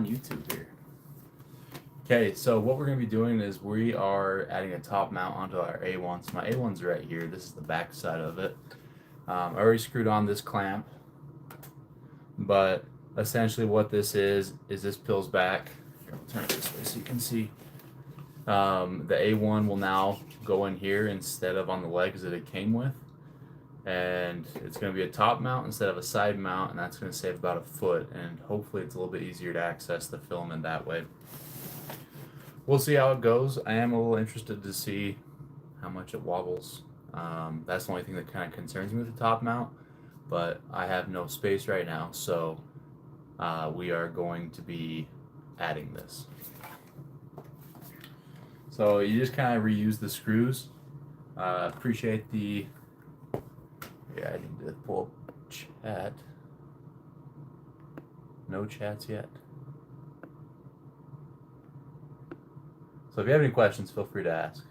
YouTube here. Okay, so what we're going to be doing is we are adding a top mount onto our A1. So my A1's right here. This is the back side of it. I already screwed on this clamp, but essentially what this is this peels back. Here, I'll turn it this way so you can see. The A1 will now go in here instead of on the legs that it came with. And it's going to be a top mount instead of a side mount, and that's going to save about a foot, and hopefully it's a little bit easier to access the filament that way. We'll see how it goes. I am a little interested to see how much it wobbles. That's the only thing that kind of concerns me with the top mount, but I have no space right now, so we are going to be adding this. So you just kind of reuse the screws. Appreciate the... Yeah, I need to pull up chat. No chats yet. So if you have any questions, feel free to ask.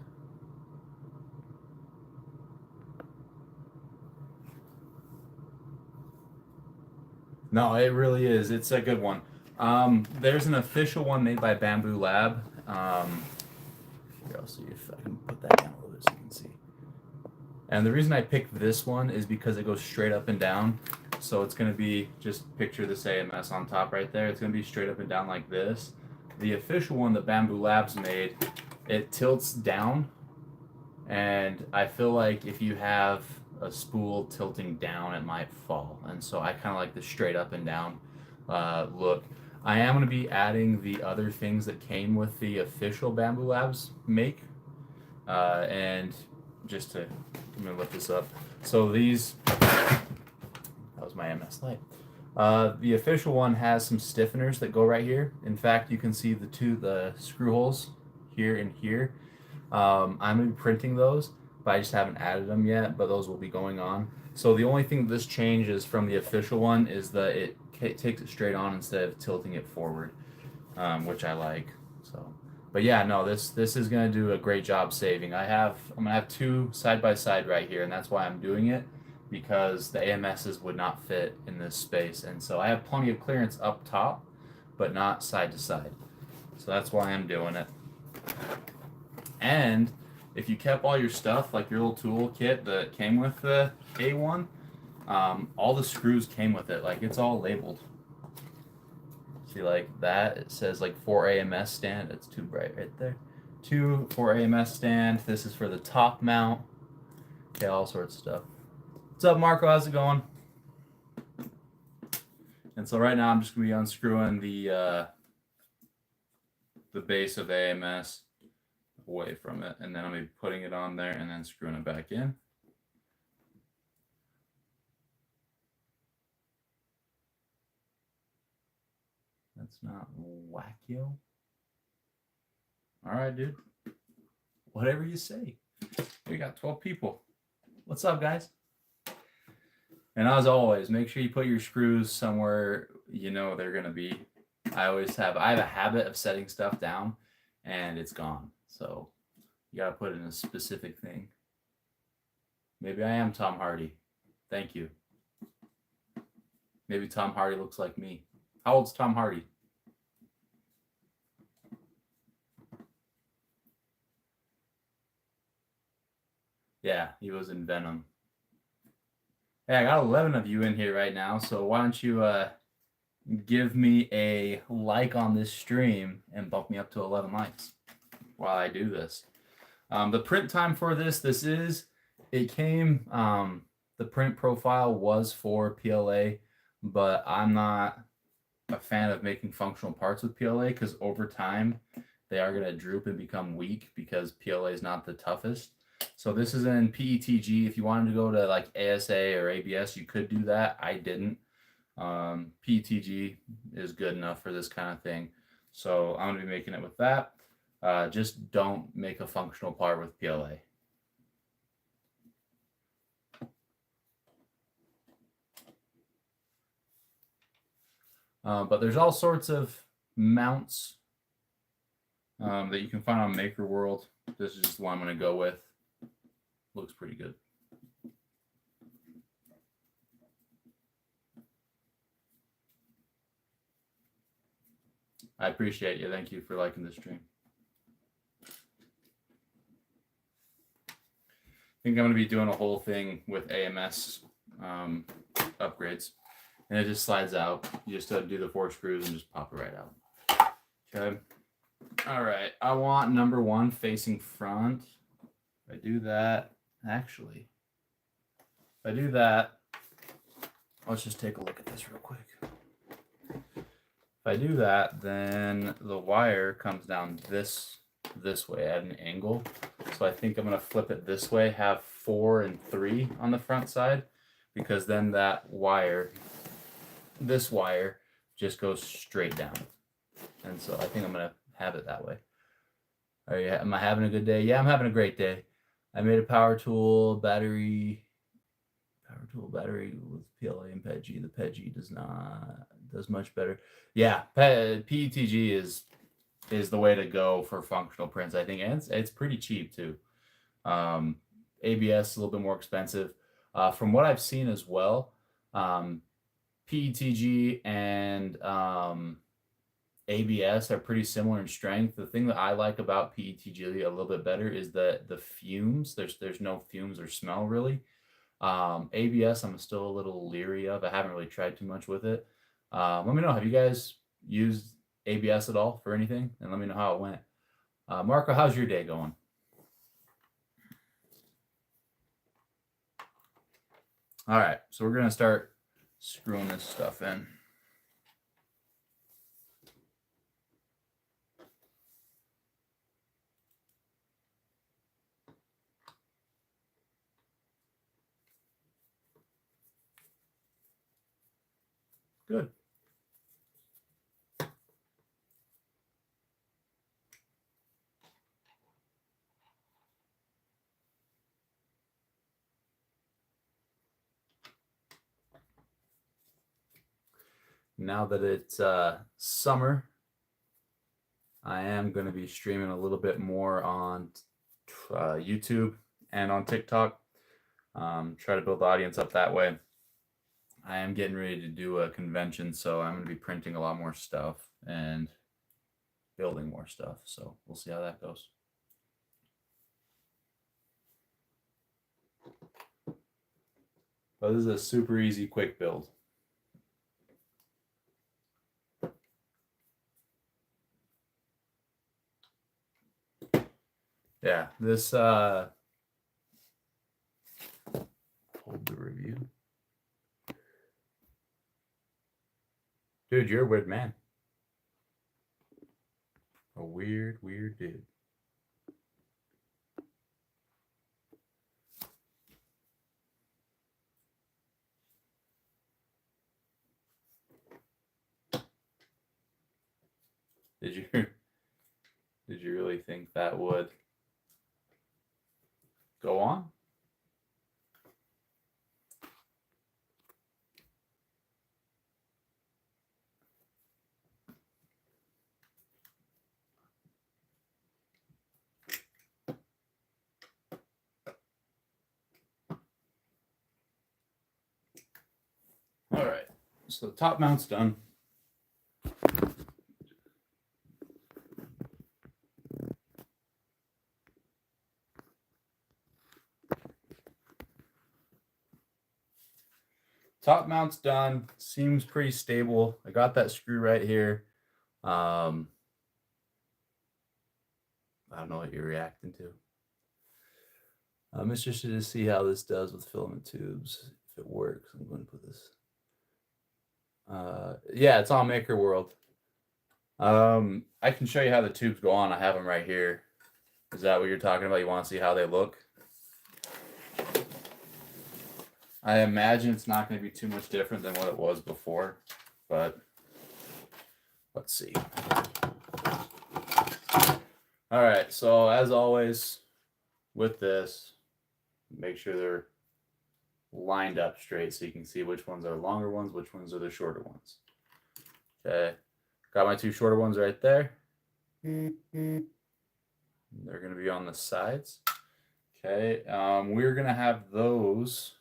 No, it really is. It's a good one. There's an official one made by Bambu Lab. Here, I'll see if I can put that down a little bit so you can see. And the reason I picked this one is because it goes straight up and down. So it's going to be, just picture this AMS on top right there. It's going to be straight up and down like this. The official one that Bambu Labs made, it tilts down. And I feel like if you have a spool tilting down, it might fall. And so I kind of like the straight up and down look. I am going to be adding the other things that came with the official Bambu Labs make. And just to, I'm going to lift this up. So these, that was my AMS Lite. The official one has some stiffeners that go right here. In fact, you can see the screw holes here and here. I'm going to be printing those, but I just haven't added them yet, but those will be going on. So the only thing this changes from the official one is that it takes it straight on instead of tilting it forward, which I like. So, but yeah, no, this is going to do a great job saving. I'm going to have two side by side right here, and that's why I'm doing it, because the AMSs would not fit in this space. And so I have plenty of clearance up top, but not side to side. So that's why I'm doing it. And if you kept all your stuff, like your little tool kit that came with the A1, all the screws came with it. Like, it's all labeled. See, like that, it says like 4 AMS stand. It's too bright right there. 2 for AMS stand. This is for the top mount. Okay, all sorts of stuff. What's up, Marco? How's it going? And so right now I'm just gonna be unscrewing the base of the AMS away from it, and then I'm gonna be putting it on there and then screwing it back in. That's not wackio. All right, dude. Whatever you say. We got 12 people. What's up, guys? And as always, make sure you put your screws somewhere you know they're gonna be. I have a habit of setting stuff down and it's gone. So you gotta put it in a specific thing. Maybe I am Tom Hardy. Thank you. Maybe Tom Hardy looks like me. How old's Tom Hardy? Yeah, he was in Venom. Hey, I got 11 of you in here right now, so why don't you give me a like on this stream and bump me up to 11 likes while I do this. The print time for this came, the print profile was for PLA, but I'm not a fan of making functional parts with PLA because over time they are going to droop and become weak because PLA is not the toughest. So this is in PETG. If you wanted to go to like ASA or ABS, you could do that. I didn't. PETG is good enough for this kind of thing. So I'm going to be making it with that. Just don't make a functional part with PLA. But there's all sorts of mounts that you can find on Maker World. This is just the one I'm going to go with. Looks pretty good. I appreciate you. Thank you for liking the stream. I think I'm going to be doing a whole thing with AMS upgrades. And it just slides out. You just do the 4 screws and just pop it right out. Okay. All right. I want number 1 facing front. If I do that, actually, if I do that, let's just take a look at this real quick. If I do that, then the wire comes down this way at an angle. So I think I'm going to flip it this way, have 4 and 3 on the front side, because then that wire, this wire, just goes straight down. And so I think I'm going to have it that way. Am I having a good day? Yeah, I'm having a great day. I made a power tool battery with PLA and PETG. The PETG does much better. Yeah, PETG is the way to go for functional prints, I think, and it's pretty cheap too. ABS is a little bit more expensive. From what I've seen as well, PETG and ABS are pretty similar in strength. The thing that I like about PETG a little bit better is the fumes. There's no fumes or smell really. ABS I'm still a little leery of. I haven't really tried too much with it. Let me know, have you guys used ABS at all for anything? And let me know how it went. Marco, how's your day going? All right, so we're gonna start screwing this stuff in. Good. Now that it's summer, I am going to be streaming a little bit more on YouTube and on TikTok. Try to build the audience up that way. I am getting ready to do a convention, so I'm going to be printing a lot more stuff and building more stuff. So we'll see how that goes. But this is a super easy, quick build. Yeah, this hold the review. Dude, you're a weird man. A weird dude. Did you really think that would go on? All right, so the top mount's done. Top mount's done. Seems pretty stable. I got that screw right here. I don't know what you're reacting to. I'm interested to see how this does with filament tubes. If it works, I'm going to put this. Yeah, it's on Maker World. I can show you how the tubes go on. I have them right here. Is that what you're talking about? You want to see how they look? I imagine it's not going to be too much different than what it was before, but let's see. All right, so as always with this, make sure they're lined up straight so you can see which ones are longer ones, which ones are the shorter ones. Okay, got my 2 shorter ones right there. They're going to be on the sides. Okay, we're going to have those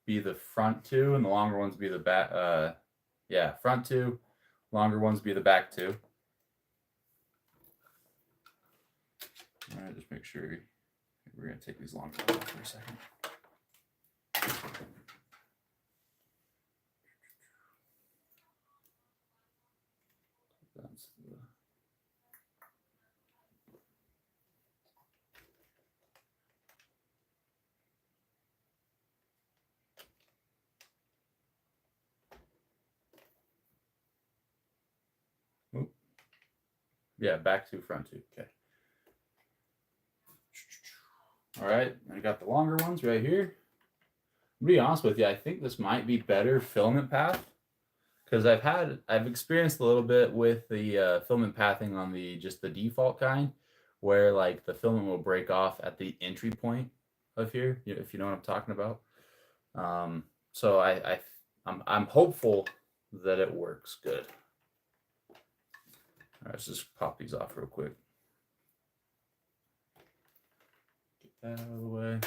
be the front 2 and the longer ones be the back. Yeah, front 2, Longer ones be the back two. All right, just make sure we're going to take these longer ones off for a second. That's the... Oop. Yeah, back two, front two. Okay. All right, I got the longer ones right here. To be honest with you, I think this might be better filament path because I've experienced a little bit with the filament pathing on just the default kind, where like the filament will break off at the entry point of here, if you know what I'm talking about. So I'm hopeful that it works good. All right, let's just pop these off real quick. Get that out of the way.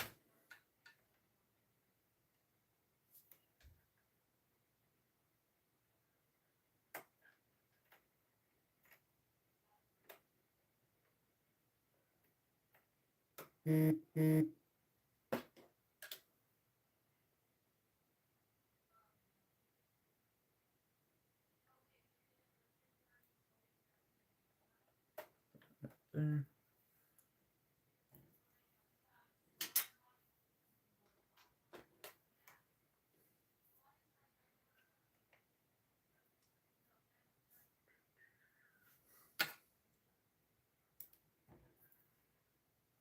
There.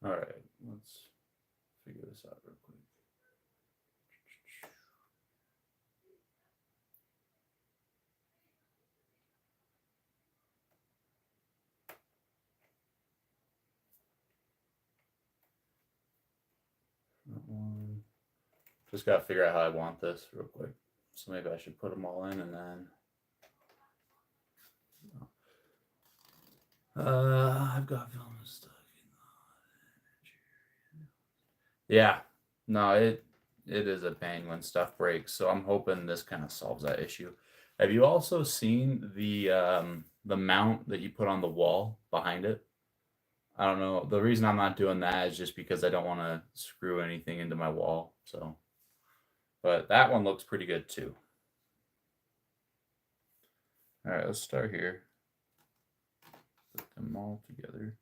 All right, let's figure this out real quick. That one. Just got to figure out how I want this real quick. So maybe I should put them all in and then. I've got film stuck in the Yeah, no, it is a pain when stuff breaks. So I'm hoping this kind of solves that issue. Have you also seen the mount that you put on the wall behind it? I don't know. The reason I'm not doing that is just because I don't want to screw anything into my wall. So, but that one looks pretty good too. All right, let's start here. Put them all together.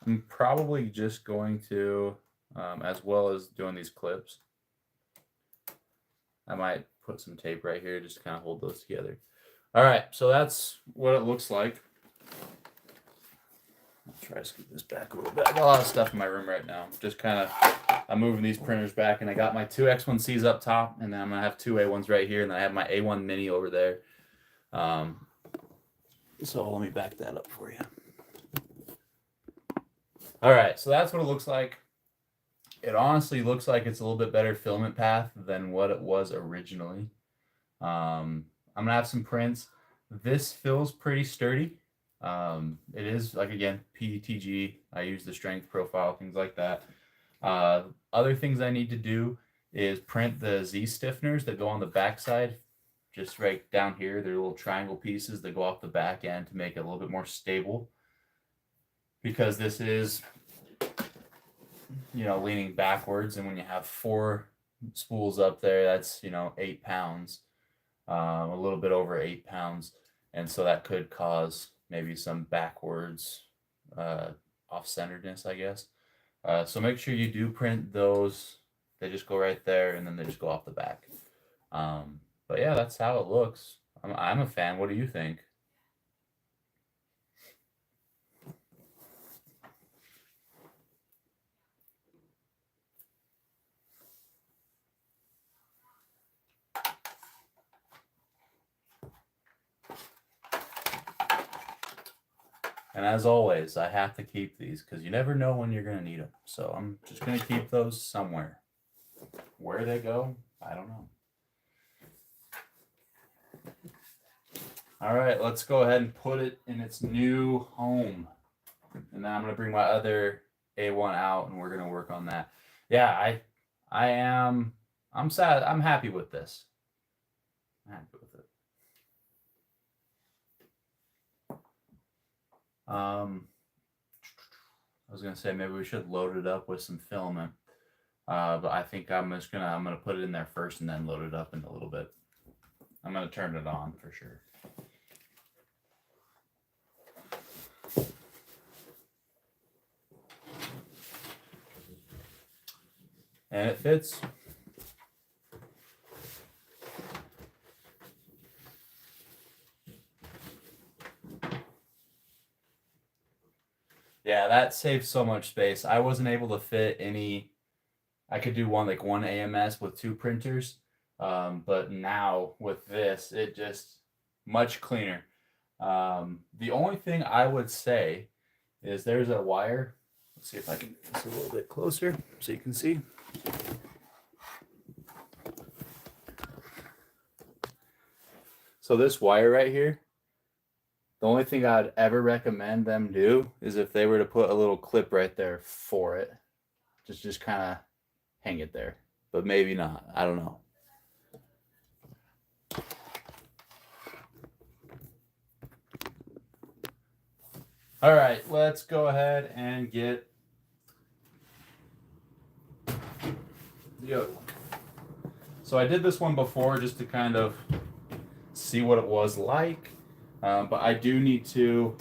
I'm probably just going to, as well as doing these clips, I might put some tape right here just to kind of hold those together. All right, so that's what it looks like. I'll try to scoot this back a little bit. I got a lot of stuff in my room right now. Just kind of, I'm moving these printers back, and I got my two X1Cs up top, and then I'm going to have two A1s right here, and then I have my A1 Mini over there. So let me back that up for you. All right, so that's what it looks like. It honestly looks like it's a little bit better filament path than what it was originally. I'm gonna have some prints. This feels pretty sturdy. It is, like, again, PETG. I use the strength profile, things like that. Other things I need to do is print the Z stiffeners that go on the backside, just right down here. They're little triangle pieces that go off the back end to make it a little bit more stable. Because this is, leaning backwards, and when you have 4 spools up there, that's 8 pounds, a little bit over 8 pounds, and so that could cause maybe some backwards off-centeredness, I guess. So make sure you do print those. They just go right there, and then they just go off the back. But yeah, that's how it looks. I'm a fan. What do you think? And as always, I have to keep these because you never know when you're going to need them. So I'm just going to keep those somewhere. Where they go, I don't know. All right, let's go ahead and put it in its new home. And then I'm going to bring my other A1 out and we're going to work on that. Yeah, I'm sad. I'm happy with this. I'm happy with it. I was going to say maybe we should load it up with some filament. But I think I'm gonna put it in there first and then load it up in a little bit. I'm gonna turn it on for sure. And it fits. Yeah, that saves so much space. I wasn't able to fit any. I could do one AMS with 2 printers, but now with this, it just much cleaner. The only thing I would say is there's a wire. Let's see if I can get this a little bit closer so you can see. So this wire right here, the only thing I'd ever recommend them do is if they were to put a little clip right there for it, just kind of hang it there, but maybe not. I don't know. All right, let's go ahead and get the other one. So I did this one before just to kind of see what it was like, but I do need to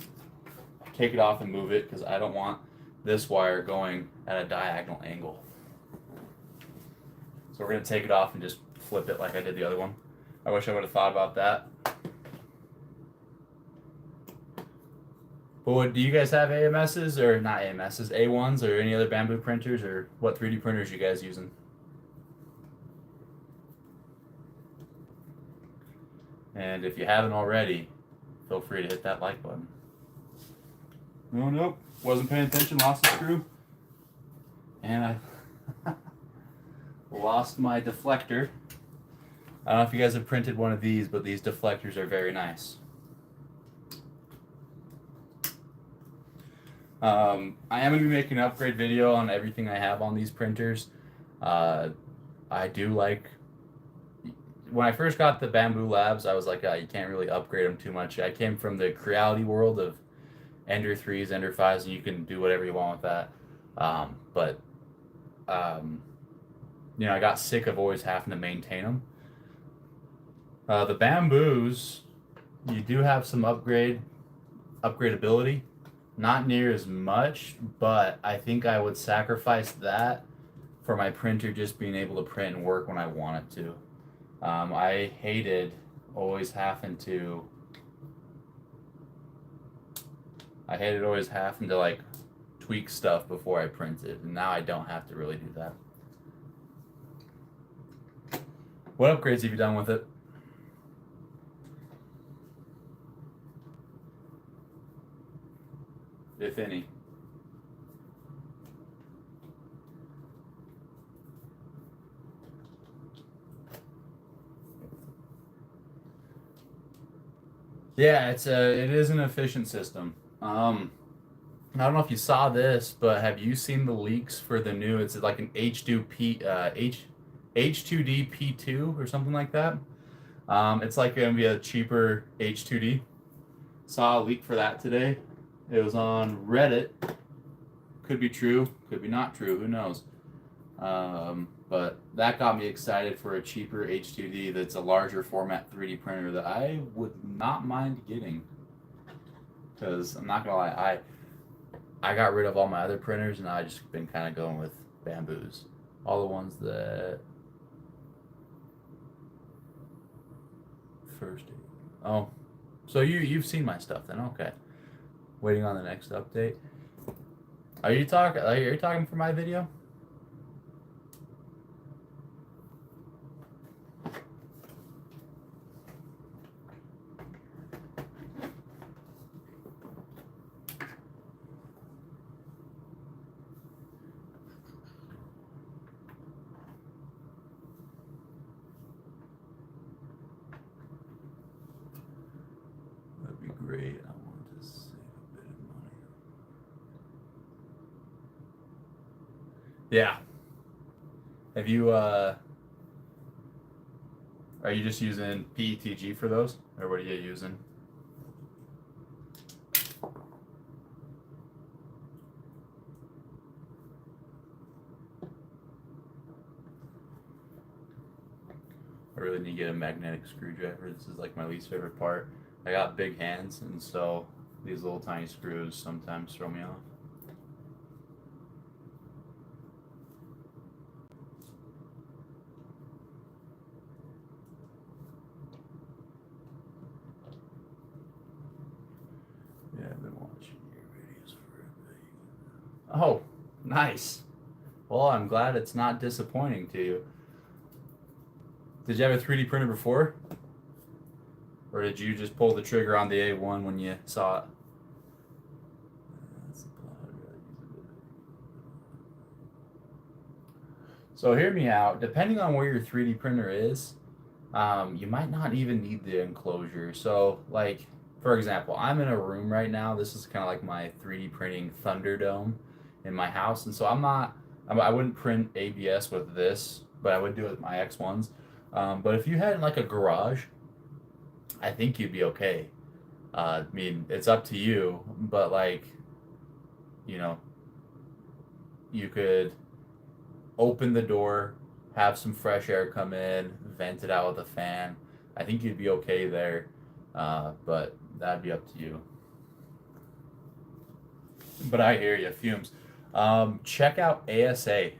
take it off and move it because I don't want this wire going at a diagonal angle. So we're going to take it off and just flip it like I did the other one. I wish I would have thought about that. But what, do you guys have AMSs or not AMSs, A1s or any other Bambu printers, or what 3D printers you guys using? And if you haven't already, feel free to hit that like button. Oh, nope, wasn't paying attention, lost the screw. And I lost my deflector. I don't know if you guys have printed one of these, but these deflectors are very nice. I am going to be making an upgrade video on everything I have on these printers. I do like, when I first got the Bambu Labs, I was like, you can't really upgrade them too much. I came from the Creality world of Ender 3s, Ender 5s, and you can do whatever you want with that. You know, I got sick of always having to maintain them. The Bambus, you do have some upgradability. Not near as much, but I think I would sacrifice that for my printer just being able to print and work when I want it to. I hated always having to like tweak stuff before I printed, and now I don't have to really do that. What upgrades have you done with it? If any. Yeah, it is an efficient system. I don't know if you saw this, but have you seen the leaks for the new? It's like an H2D P2 or something like that. It's like gonna be a cheaper H2D. Saw a leak for that today. It was on Reddit. Could be true, could be not true. Who knows? But that got me excited for a cheaper H2D that's a larger format 3D printer that I would not mind getting. Because I'm not gonna lie, I got rid of all my other printers and I just been kind of going with Bambus. All the ones that first. Oh, so you've seen my stuff then? Okay. Waiting on the next update. Are you talking for my video? Yeah. Have you are you just using PETG for those, or what are you using? I really need to get a magnetic screwdriver. This is like my least favorite part. I got big hands, and so these little tiny screws sometimes throw me off. Yeah, I've been watching your videos for a bit. Oh, nice. Well, I'm glad it's not disappointing to you. Did you have a 3D printer before? Or did you just pull the trigger on the A1 when you saw it? So hear me out. Depending on where your 3D printer is, you might not even need the enclosure. So, like, for example, I'm in a room right now. This is kind of like my 3D printing Thunderdome in my house. And so I wouldn't print ABS with this, but I would do it with my X1s. But if you had like a garage, I think you'd be okay. I mean, it's up to you, but like, you know, you could open the door, have some fresh air come in, vent it out with a fan. I think you'd be okay there, but that'd be up to you. But I hear you, fumes. Check out ASA.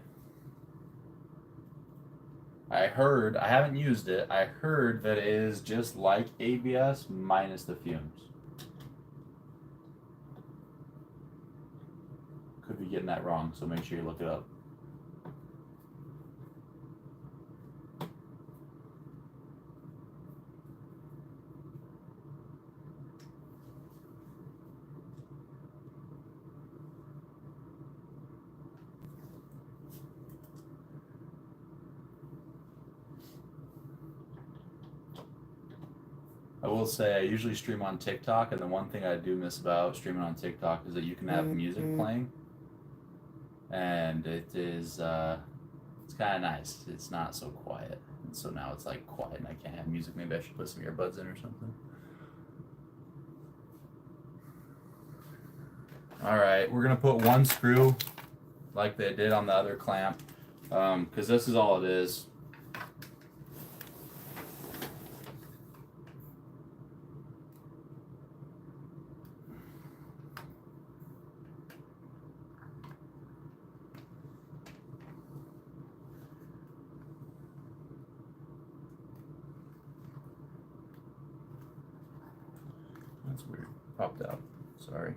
I haven't used it. I heard that it is just like ABS minus the fumes. Could be getting that wrong, so make sure you look it up. I will say I usually stream on TikTok, and the one thing I do miss about streaming on TikTok is that you can have music playing, and it's kind of nice. It's not so quiet, and so now it's like quiet, and I can't have music. Maybe I should put some earbuds in or something. All right, we're gonna put one screw, like they did on the other clamp, because this is all it is. That's weird. Popped out. Sorry.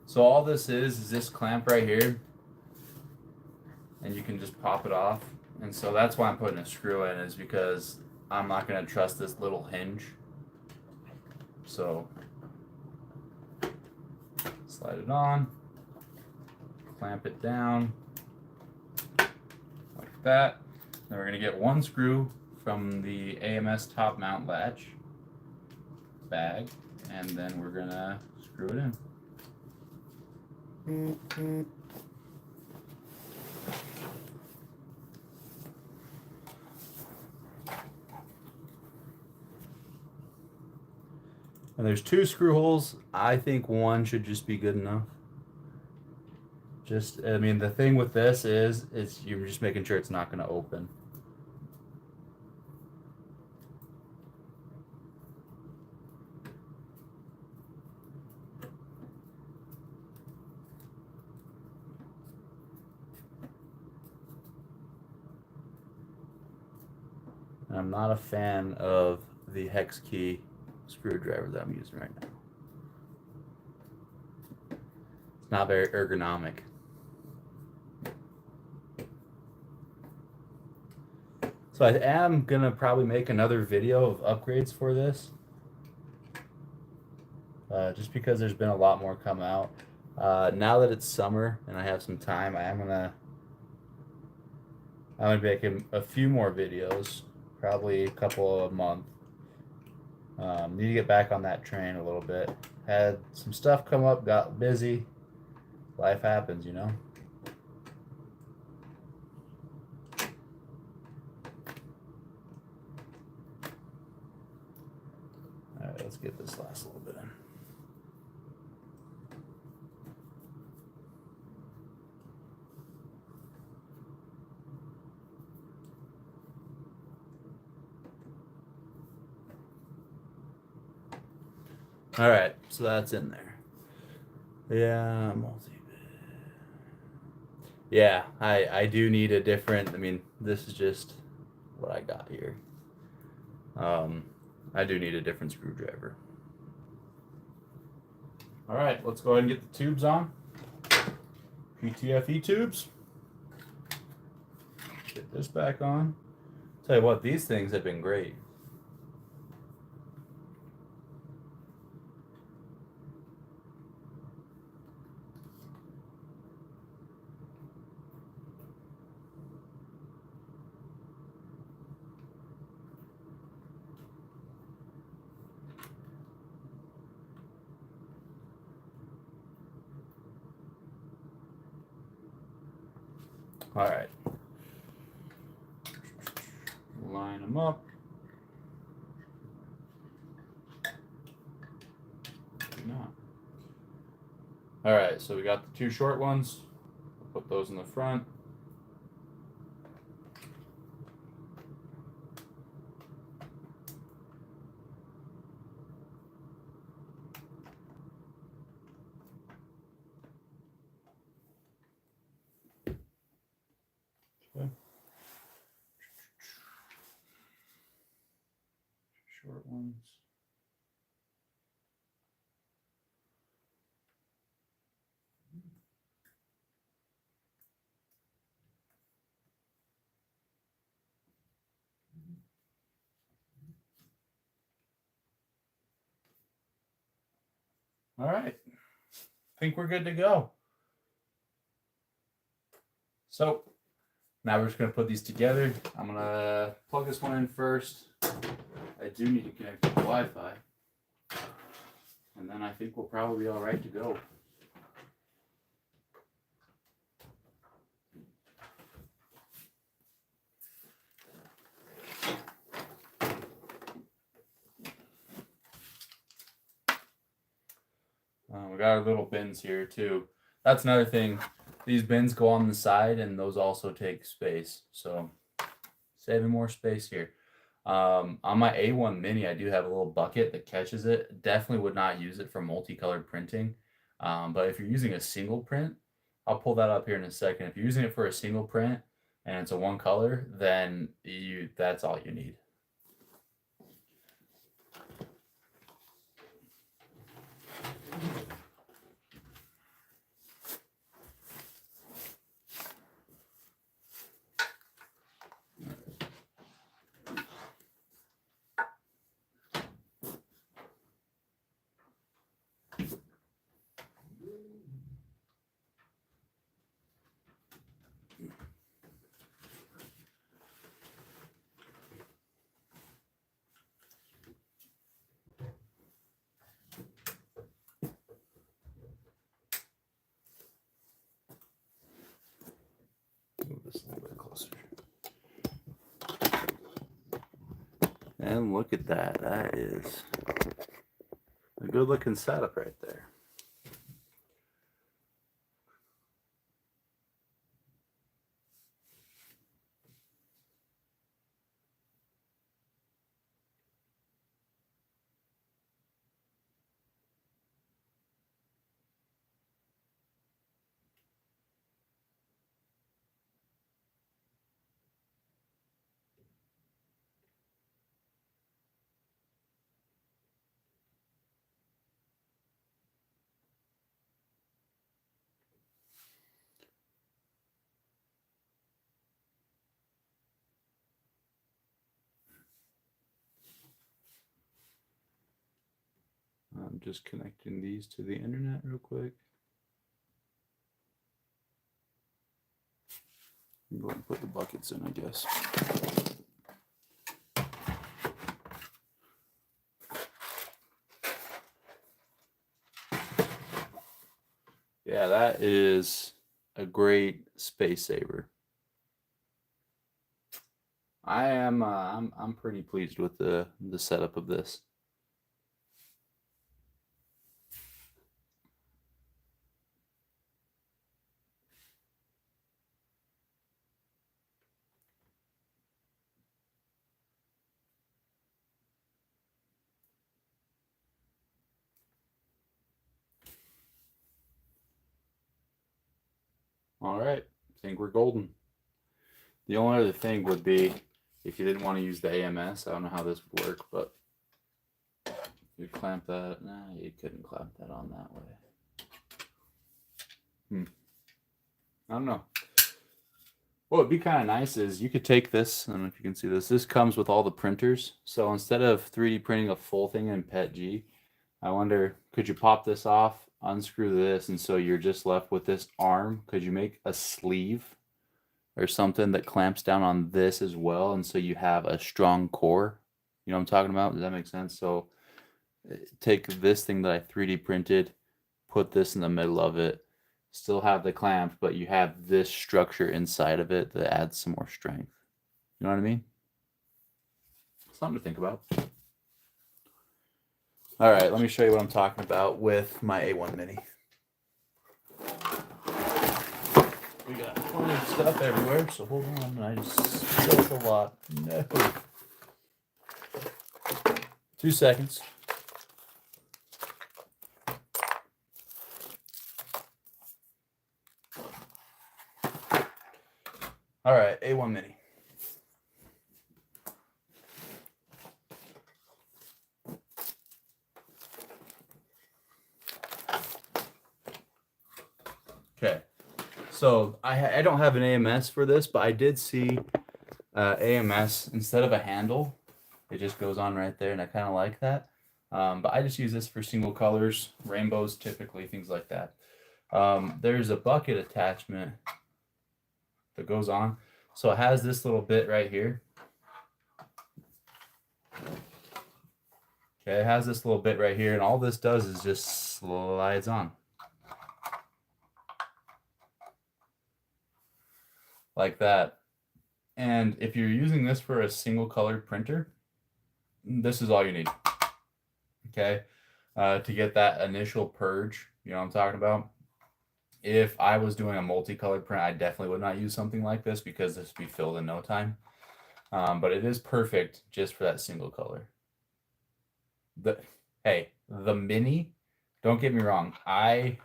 So all this is this clamp right here, and you can just pop it off. And so that's why I'm putting a screw in, is because I'm not going to trust this little hinge. So slide it on, clamp it down like that. Then we're going to get one screw from the AMS top mount latch bag, and then we're going to screw it in. And there's two screw holes. I think one should just be good enough. I mean, the thing with this is you're just making sure it's not going to open. And I'm not a fan of the hex key screwdriver that I'm using right now. It's not very ergonomic. So I am gonna probably make another video of upgrades for this, just because there's been a lot more come out. Now that it's summer and I have some time, I'm gonna make a few more videos, probably a couple a month. Need to get back on that train a little bit. Had some stuff come up, got busy. Life happens, you know. get this last little bit in. All right, so that's in there. Yeah, yeah, I do need a different. I mean, this is just what I got here. I do need a different screwdriver. All right, let's go ahead and get the tubes on. PTFE tubes. Get this back on. Tell you what, these things have been great. All right. Line them up. No. All right, so we got the two short ones. We'll put those in the front. Okay. Short ones. All right. I think we're good to go. So now we're just going to put these together. I'm going to plug this one in first. I do need to connect to the Wi-Fi. And then I think we'll probably be all right to go. We got our little bins here too. That's another thing. These bins go on the side and those also take space. So saving more space here. On my A1 Mini, I do have a little bucket that catches it. Definitely would not use it for multicolored printing. But if you're using a single print, I'll pull that up here in a second. If you're using it for a single print and it's a one color, then that's all you need. Move this a little bit closer. And look at that. That is a good looking setup right there. I'm just connecting these to the internet real quick. Go and put the buckets in, I guess. Yeah, that is a great space saver. I'm pretty pleased with the setup of this. All right, I think we're golden. The only other thing would be if you didn't want to use the AMS. I don't know how this would work, but you clamp that. Nah, you couldn't clamp that on that way. I don't know. What would be kind of nice is you could take this. I don't know if you can see this. This comes with all the printers. So instead of 3D printing a full thing in PETG, I wonder, could you pop this off, unscrew this, and so you're just left with this arm? Could you make a sleeve or something that clamps down on this as well, and so you have a strong core? You know what I'm talking about? Does that make sense? So take this thing that I 3D printed, put this in the middle of it, still have the clamp, but you have this structure inside of it that adds some more strength. You know what I mean? Something to think about. All right, let me show you what I'm talking about with my A1 Mini. We got plenty of stuff everywhere, so hold on. I just spilled a lot. No. 2 seconds. All right, A1 Mini. Okay, so I don't have an AMS for this, but I did see AMS instead of a handle. It just goes on right there, and I kind of like that. But I just use this for single colors, rainbows typically, things like that. There's a bucket attachment that goes on. So it has this little bit right here. Okay, it has this little bit right here, and all this does is just slides on. Like that. And if you're using this for a single colored printer, this is all you need. Okay, to get that initial purge, you know what I'm talking about? If I was doing a multicolored print, I definitely would not use something like this because this would be filled in no time. But it is perfect just for that single color. Hey, the Mini, don't get me wrong, my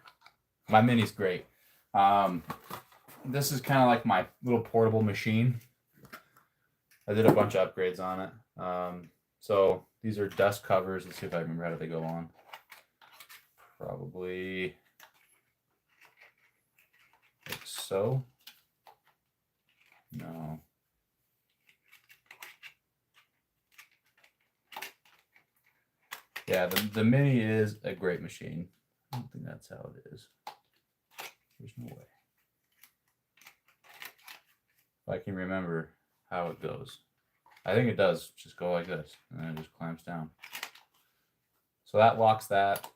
Mini's great. This is kind of like my little portable machine. I did a bunch of upgrades on it. So these are dust covers. Let's see if I remember how they go on. Probably like so. No. Yeah, the Mini is a great machine. I don't think that's how it is. There's no way. If I can remember how it goes. I think it does just go like this, and then it just clamps down. So that locks that.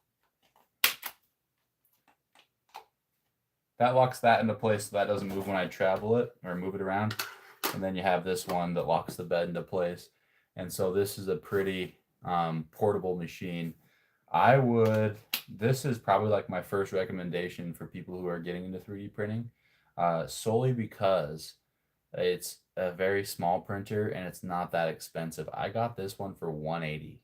That locks that into place so that doesn't move when I travel it or move it around. And then you have this one that locks the bed into place. And so this is a pretty portable machine. This is probably like my first recommendation for people who are getting into 3D printing, solely because it's a very small printer and it's not that expensive. I got this one for $180.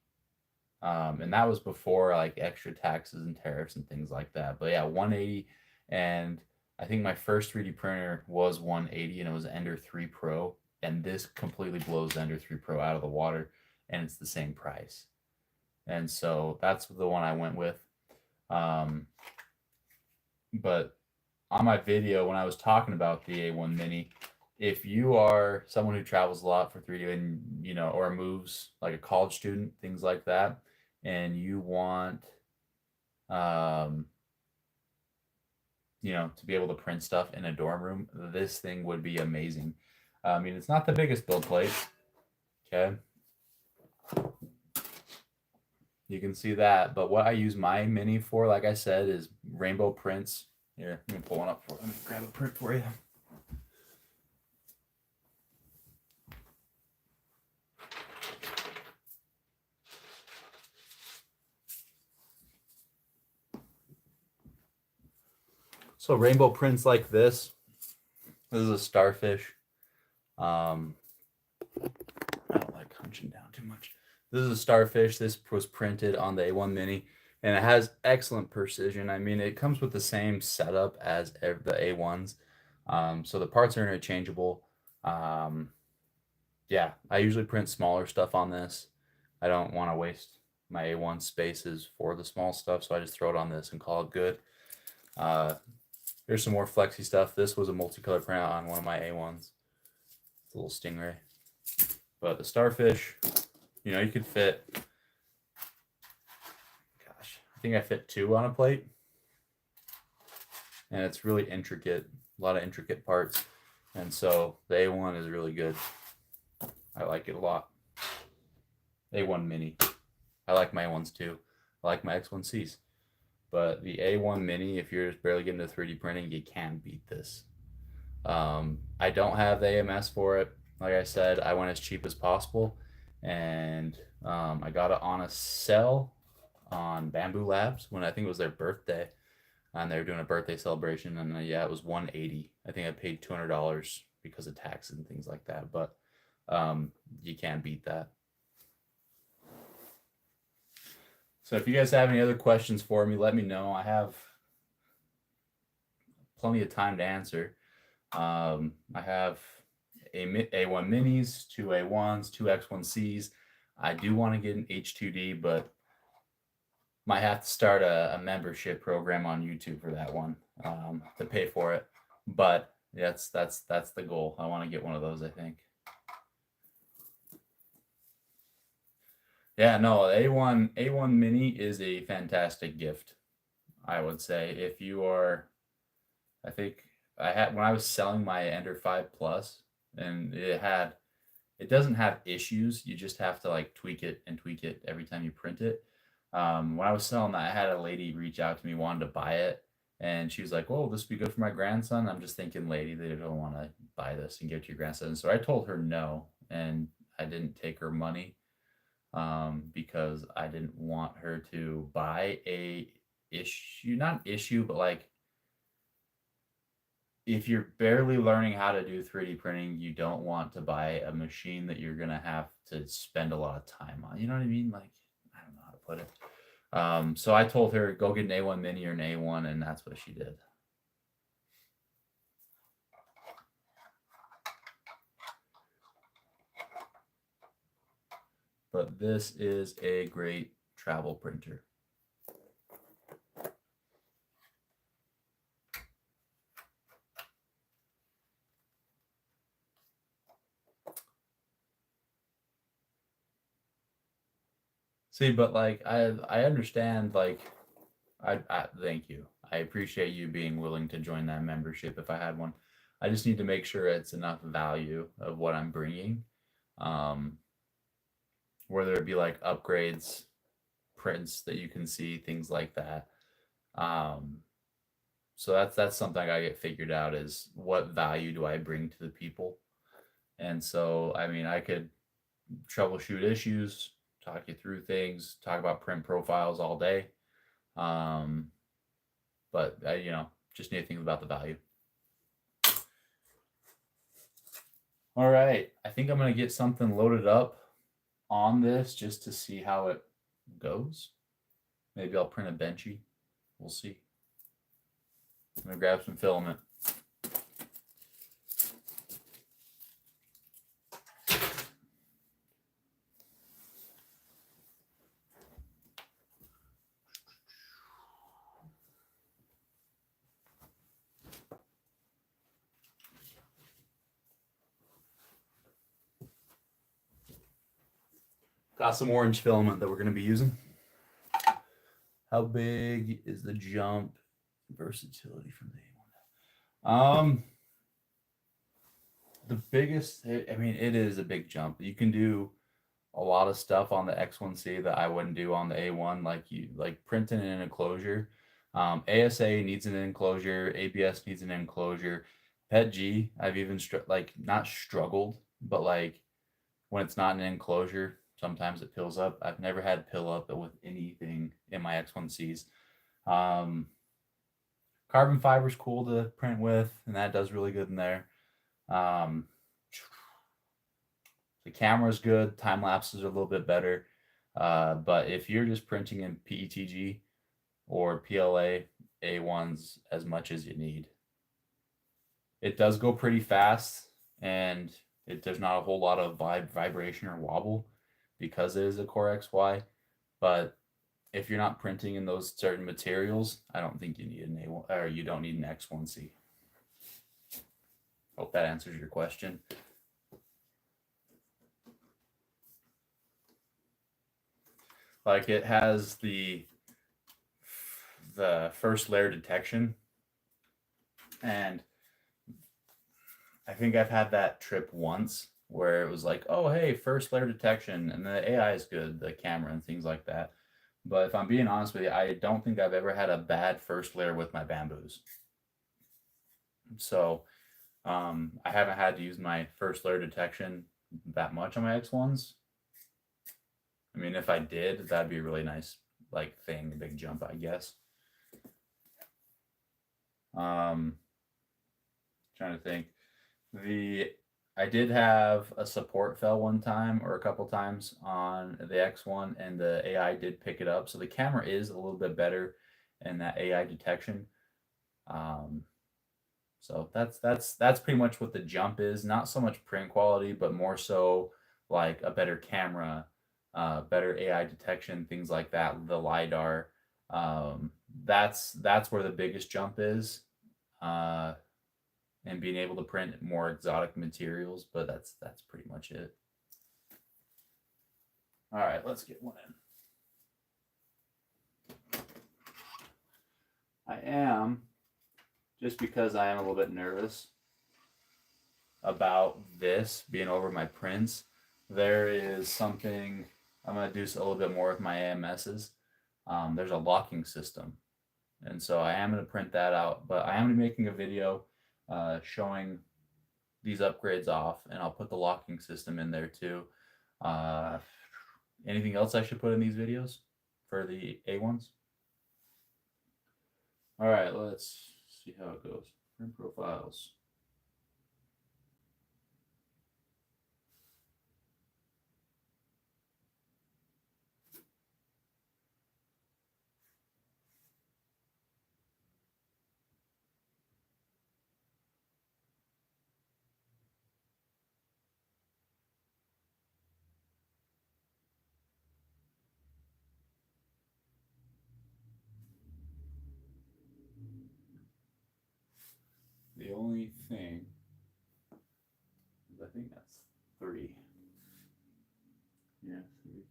And that was before like extra taxes and tariffs and things like that. But yeah, $180. And I think my first 3D printer was $180 and it was Ender 3 Pro. And this completely blows the Ender 3 Pro out of the water and it's the same price. And so that's the one I went with. But on my video, when I was talking about the A1 Mini, if you are someone who travels a lot for 3D and, or moves like a college student, things like that, and you want, to be able to print stuff in a dorm room, this thing would be amazing. I mean, it's not the biggest build plate. Okay. You can see that, but what I use my Mini for, like I said, is rainbow prints. Here, let me pull one up for you. Let me grab a print for you. So rainbow prints like this. This is a starfish. I don't like hunching down too much. This is a starfish. This was printed on the A1 Mini, and it has excellent precision. I mean, it comes with the same setup as the A1s. So the parts are interchangeable. Yeah, I usually print smaller stuff on this. I don't want to waste my A1 spaces for the small stuff, so I just throw it on this and call it good. Here's some more flexi stuff. This was a multicolor print on one of my A1s. It's a little stingray. But the starfish, you could fit, gosh, I think I fit 2 on a plate. And it's really intricate, a lot of intricate parts. And so the A1 is really good. I like it a lot. A1 Mini. I like my A1s too. I like my X1Cs. But the A1 Mini, if you're just barely getting into 3D printing, you can beat this. I don't have the AMS for it. Like I said, I went as cheap as possible. And I got it on a sale on Bambu Labs when I think it was their birthday. And they were doing a birthday celebration. And yeah, it was $180. I think I paid $200 because of taxes and things like that. But you can't beat that. So if you guys have any other questions for me, let me know. I have plenty of time to answer. I have A1 minis, 2 A1s, 2 X1Cs. I do want to get an H2D, but might have to start a membership program on YouTube for that one to pay for it. But that's the goal. I want to get one of those, I think. Yeah, no, A1 Mini is a fantastic gift. I would say if you are, I think I had when I was selling my Ender 5 Plus, and it doesn't have issues. You just have to like tweak it every time you print it. When I was selling that, I had a lady reach out to me, wanted to buy it, and she was like, "Well, this would be good for my grandson." I'm just thinking, lady, they don't want to buy this and give it to your grandson. So I told her no, and I didn't take her money because I didn't want her to buy not issue, but like if you're barely learning how to do 3D printing, you don't want to buy a machine that you're gonna have to spend a lot of time on. You know what I mean? Like, I don't know how to put it. So I told her go get an A1 Mini or an A1, and that's what she did. But this is a great travel printer. See, but like I understand, like I thank you. I appreciate you being willing to join that membership if I had one. I just need to make sure it's enough value of what I'm bringing. Um, whether it be like upgrades, prints that you can see, things like that. Um, so that's something I get figured out is what value do I bring to the people? And so I mean I could troubleshoot issues, talk you through things, talk about print profiles all day. Um, but just need to think about the value. All right, I think I'm gonna get something loaded up on this just to see how it goes. Maybe I'll print a benchy. We'll see. I'm gonna grab some filament. Got some orange filament that we're going to be using. How big is the jump versatility from the A1? The biggest, I mean, it is a big jump. You can do a lot of stuff on the X1C that I wouldn't do on the A1, like printing an enclosure. ASA needs an enclosure, ABS needs an enclosure. PETG, I've even not struggled, but like when it's not an enclosure, sometimes it pills up. I've never had pill up with anything in my X1Cs. Carbon fiber is cool to print with, and that does really good in there. The camera is good. Time lapses are a little bit better. But if you're just printing in PETG or PLA, A1's as much as you need. It does go pretty fast, and there's not a whole lot of vibration or wobble because it is a Core XY. But if you're not printing in those certain materials, I don't think you need an A1 or you don't need an X1C. Hope that answers your question. Like it has the first layer detection, and I think I've had that trip once where it was like, oh hey, first layer detection, and the AI is good, the camera and things like that. But if I'm being honest with you, I don't think I've ever had a bad first layer with my Bambus. So I haven't had to use my first layer detection that much on my X1s. I mean, if I did, that'd be a really nice like thing, a big jump, I guess. Trying to think. I did have a support fail one time or a couple times on the X1, and the AI did pick it up. So the camera is a little bit better in that AI detection. So that's pretty much what the jump is. Not so much print quality, but more so like a better camera, better AI detection, things like that. The LiDAR. That's where the biggest jump is. And being able to print more exotic materials, but that's pretty much it. All right, let's get one in. I am, just because I am a little bit nervous about this being over my prints, there is something I'm going to do a little bit more with my AMSs. There's a locking system, and so I am going to print that out, but I am going to be making a video showing these upgrades off, and I'll put the locking system in there too. Anything else I should put in these videos for the A1s? All right, let's see how it goes. Print profiles. The only thing is I think that's 3. Yeah, 3.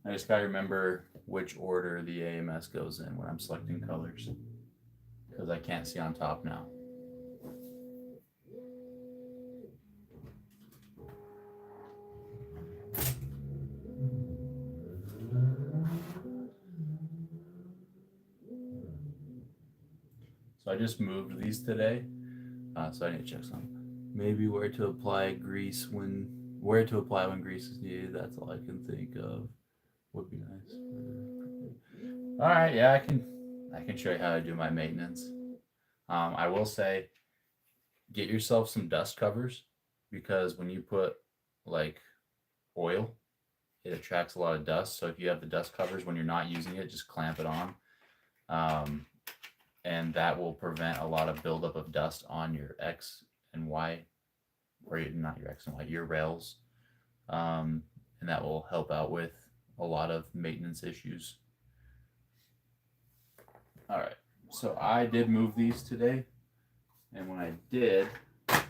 I just gotta remember which order the AMS goes in when I'm selecting colors, because I can't see on top now. So I just moved these today, so I need to check something. Maybe where to apply grease when grease is needed. That's all I can think of. Would be nice. All right, yeah, I can show you how to do my maintenance. I will say, get yourself some dust covers, because when you put like oil, it attracts a lot of dust. So if you have the dust covers when you're not using it, just clamp it on. And that will prevent a lot of buildup of dust on your X and Y, or not your X and Y, your rails. And that will help out with a lot of maintenance issues. All right, so I did move these today, and when I did, some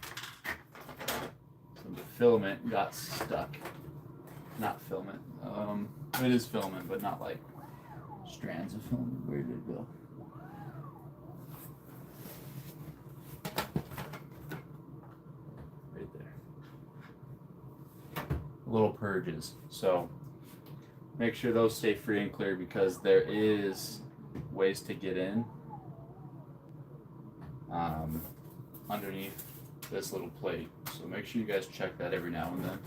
filament got stuck. Not filament, it is filament, but not like strands of filament. Where did it go? Right there. Little purges. So make sure those stay free and clear, because there is ways to get in underneath this little plate. So make sure you guys check that every now and then.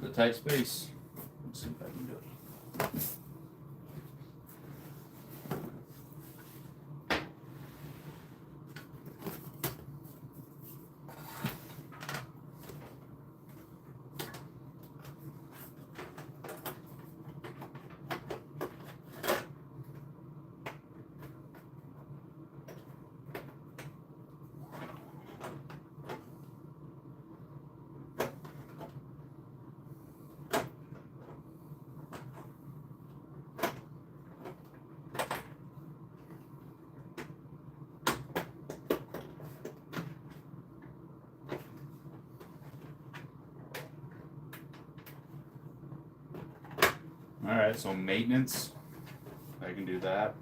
The tight space. Let's see if I can do it. All right, so maintenance, I can do that.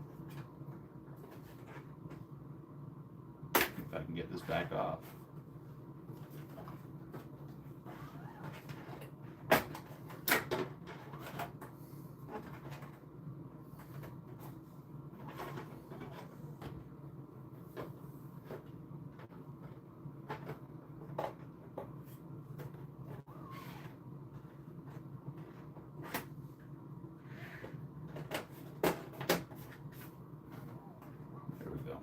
If I can get this back off. There we go.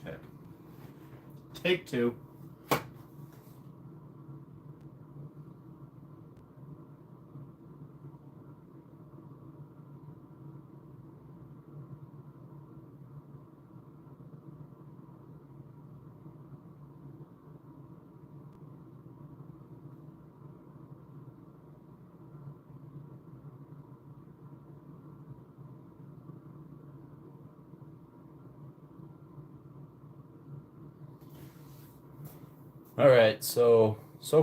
Okay. Take two. All right, so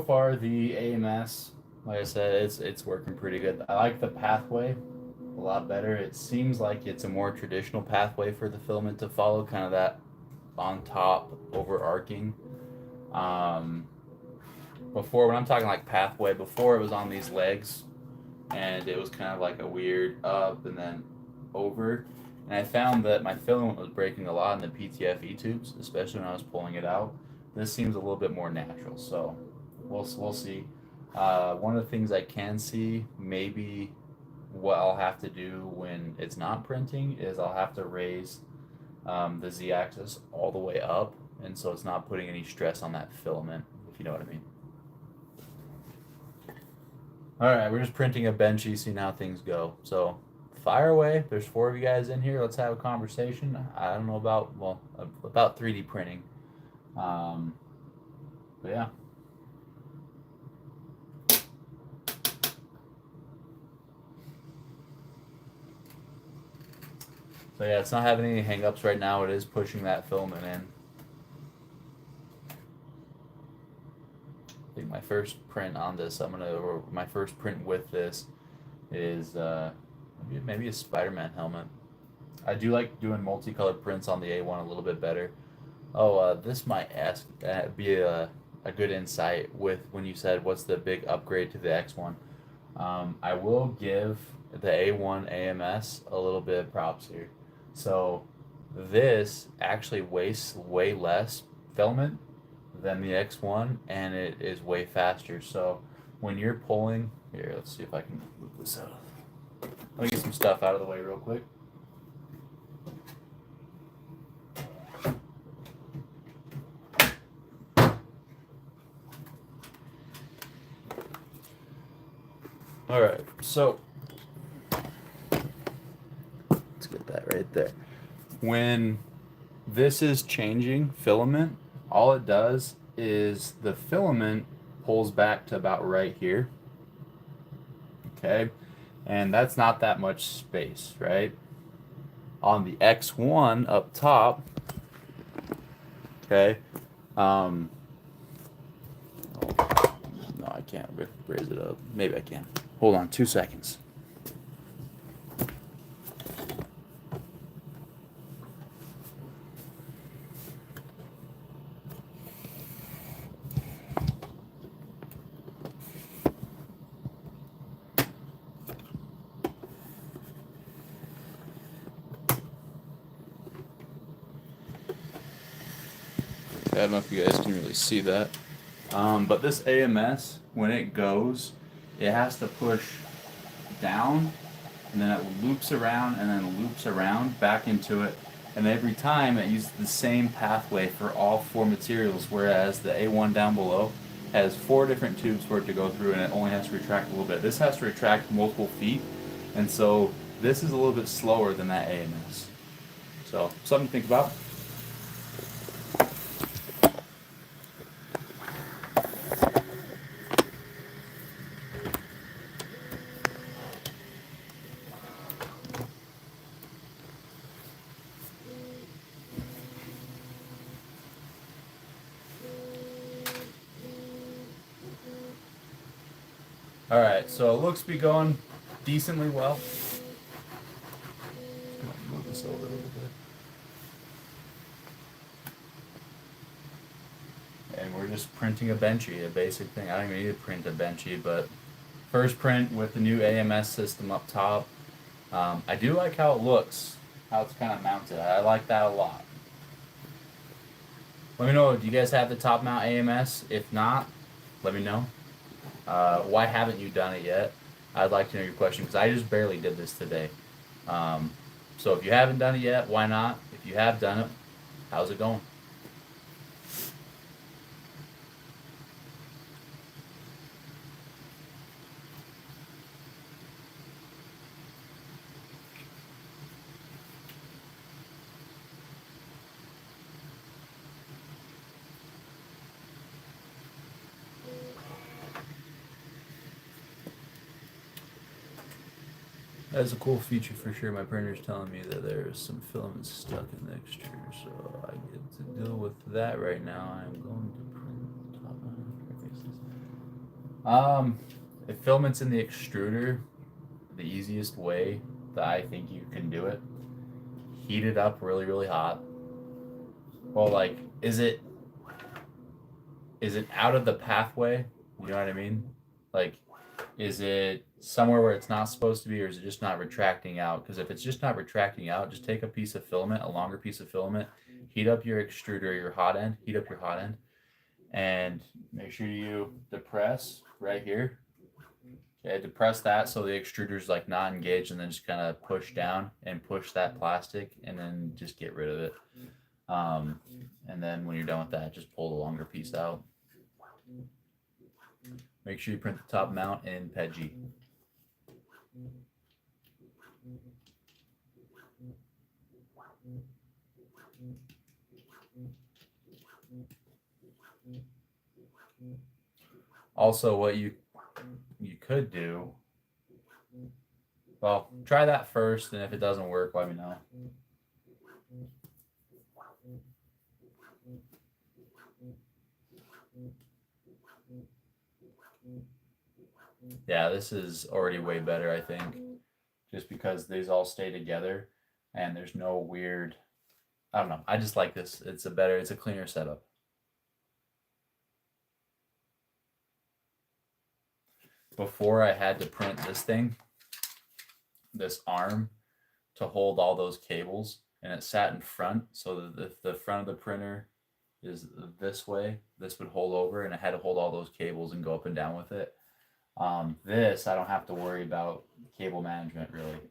far the AMS, like I said, it's working pretty good. I like the pathway a lot better. It seems like it's a more traditional pathway for the filament to follow, kind of that on top overarching. Um, Before, when I'm talking like pathway, before it was on these legs, and it was kind of like a weird up and then over. And I found that my filament was breaking a lot in the PTFE tubes, especially when I was pulling it out. This seems a little bit more natural, so we'll see. One of the things I can see, maybe what I'll have to do when it's not printing, is I'll have to raise the z-axis all the way up, and so it's not putting any stress on that filament, if you know what I mean. All right, we're just printing a benchy, seeing how things go. So fire away. There's 4 of you guys in here. Let's have a conversation. I don't know about, well, about 3D printing. But yeah. So yeah, it's not having any hangups right now. It is pushing that filament in. I think my first print on this, or my first print with this is maybe a Spider-Man helmet. I do like doing multicolored prints on the A1 a little bit better. Oh, this might be a good insight with when you said what's the big upgrade to the X1. I will give the A1 AMS a little bit of props here. So this actually wastes way less filament than the X1, and it is way faster. So when you're pulling, here, let's see if I can move this out. Let me get some stuff out of the way real quick. All right, so let's get that right there. When this is changing filament, all it does is the filament pulls back to about right here. Okay, and that's not that much space, right? On the X1 up top, okay, no, I can't raise it up. Maybe I can. Hold on 2 seconds. I don't know if you guys can really see that. But this AMS, when it goes, it has to push down, and then it loops around, and then loops around back into it. And every time it uses the same pathway for all 4 materials, whereas the A1 down below has 4 different tubes for it to go through, and it only has to retract a little bit. This has to retract multiple feet, and so this is a little bit slower than that AMS. So, something to think about. Alright, so it looks to be going decently well. Move this over a little bit. And we're just printing a benchy, a basic thing. I don't even need to print a benchy, but first print with the new AMS system up top. I do like how it looks, how it's kind of mounted. I like that a lot. Let me know, do you guys have the top mount AMS? If not, let me know. Why haven't you done it yet? I'd like to know your question because I just barely did this today. So if you haven't done it yet, why not? If you have done it, how's it going? That's a cool feature for sure. My printer's telling me that there's some filaments stuck in the extruder, so I get to deal with that right now. I'm going to print the top if filaments in the extruder, the easiest way that I think you can do it, heat it up really, really hot. Well, like, is it out of the pathway? You know what I mean? Like, is it somewhere where it's not supposed to be, or is it just not retracting out? Because if it's just not retracting out, just take a piece of filament, a longer piece of filament, heat up your extruder, your hot end, heat up your hot end, and make sure you depress right here. Okay, depress that so the extruder's like not engaged, and then just kind of push down and push that plastic, and then just get rid of it. And then when you're done with that, just pull the longer piece out. Make sure you print the top mount in PETG. Also, what you could do, well, try that first, and if it doesn't work, let me know. Yeah, this is already way better, I think, just because these all stay together and there's no weird, I don't know, I just like this. It's a cleaner setup. Before I had to print this thing, this arm, to hold all those cables, and it sat in front, so that if the front of the printer is this way, this would hold over, and I had to hold all those cables and go up and down with it. This, I don't have to worry about cable management, really.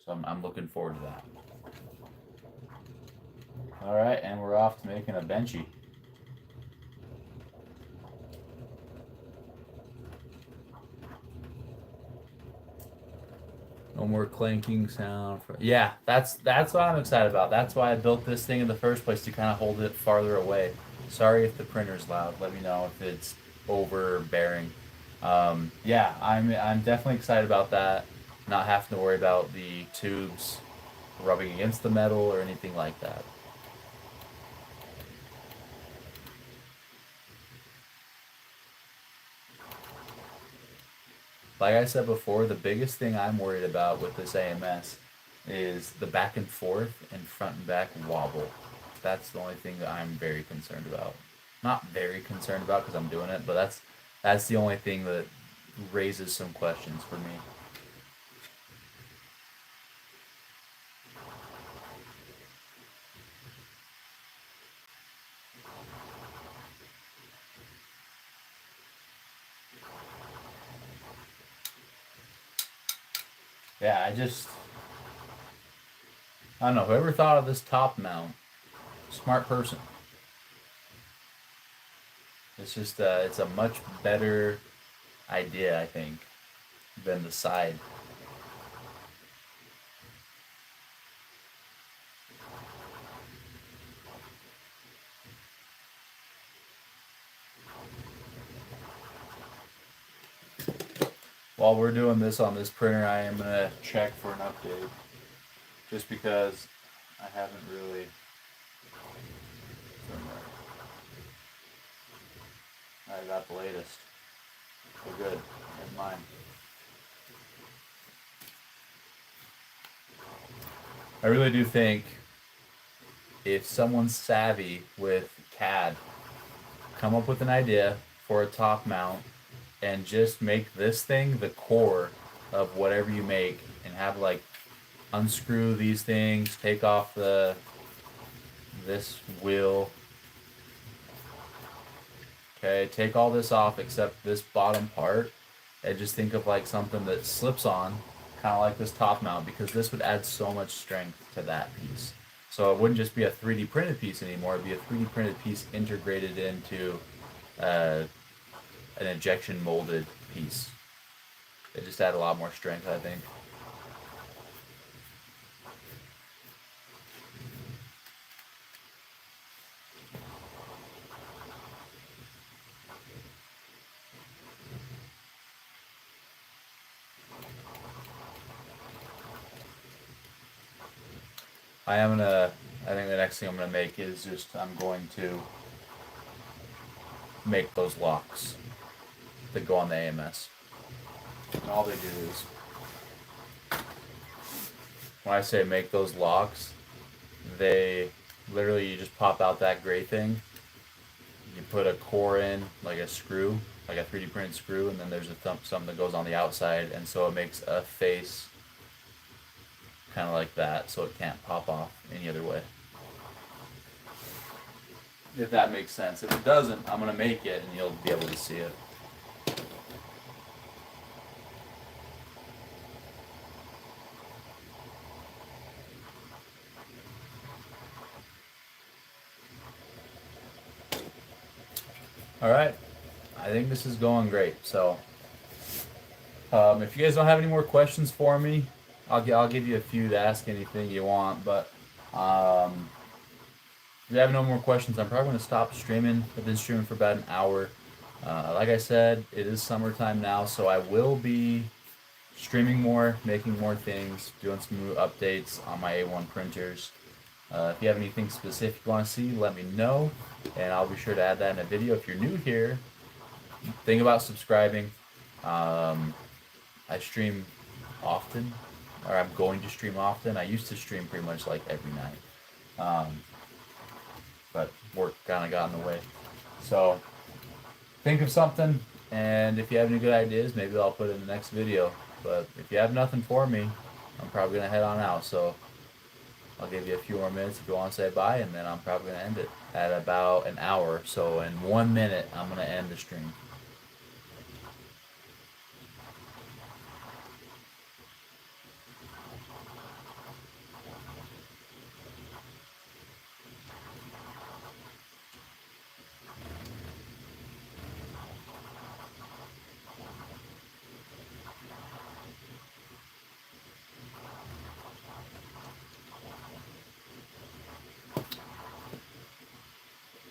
So I'm looking forward to that. All right, and we're off to making a benchy. No more clanking sound. Yeah, that's what I'm excited about. That's why I built this thing in the first place, to kind of hold it farther away. Sorry if the printer's loud. Let me know if it's overbearing. Yeah, I'm definitely excited about that. Not having to worry about the tubes rubbing against the metal or anything like that. Like I said before, the biggest thing I'm worried about with this AMS is the back and forth and front and back wobble. That's the only thing that I'm very concerned about. Not very concerned about because I'm doing it, but that's the only thing that raises some questions for me. Yeah, I don't know, whoever thought of this top mount, smart person. It's just it's a much better idea, I think, than the side. While we're doing this on this printer, I am gonna check for an update, just because I haven't really. I got the latest. We're good. That's mine. I really do think if someone's savvy with CAD, come up with an idea for a top mount and just make this thing the core of whatever you make and have like unscrew these things, take off this wheel. Okay, take all this off except this bottom part and just think of like something that slips on, kind of like this top mount, because this would add so much strength to that piece. So it wouldn't just be a 3D printed piece anymore, it'd be a 3D printed piece integrated into uh, an injection molded piece. It just add a lot more strength, I think. I think the next thing I'm gonna make is just, I'm going to make those locks that go on the AMS. And all they do is, when I say make those locks, they literally, you just pop out that gray thing, you put a core in, like a screw, like a 3D printed screw, and then there's something that goes on the outside, and so it makes a face kind of like that, so it can't pop off any other way. If that makes sense. If it doesn't, I'm gonna make it and you'll be able to see it. Alright, I think this is going great. So, if you guys don't have any more questions for me, I'll give you a few to ask anything you want, but if you have no more questions, I'm probably going to stop streaming. I've been streaming for about an hour. Like I said, it is summertime now, so I will be streaming more, making more things, doing some new updates on my A1 printers. If you have anything specific you want to see, let me know, and I'll be sure to add that in a video. If you're new here, think about subscribing. I stream often, or I'm going to stream often. I used to stream pretty much like every night, but work kind of got in the way. So think of something, and if you have any good ideas, maybe I'll put it in the next video. But if you have nothing for me, I'm probably going to head on out. So I'll give you a few more minutes if you want to say bye, and then I'm probably going to end it at about an hour. So in 1 minute, I'm going to end the stream.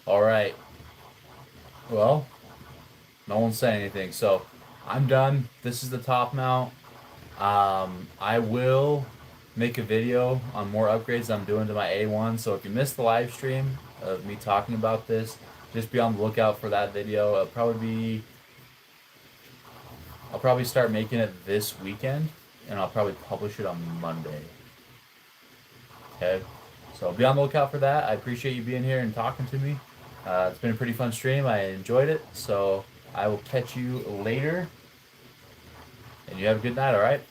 Alright. Well, no one's saying anything, so I'm done. This is the top mount. I will make a video on more upgrades I'm doing to my A1, so if you missed the live stream of me talking about this, just be on the lookout for that video. I'll probably start making it this weekend, and I'll probably publish it on Monday. Okay? So be on the lookout for that. I appreciate you being here and talking to me. It's been a pretty fun stream. I enjoyed it. So I will catch you later. And you have a good night, alright?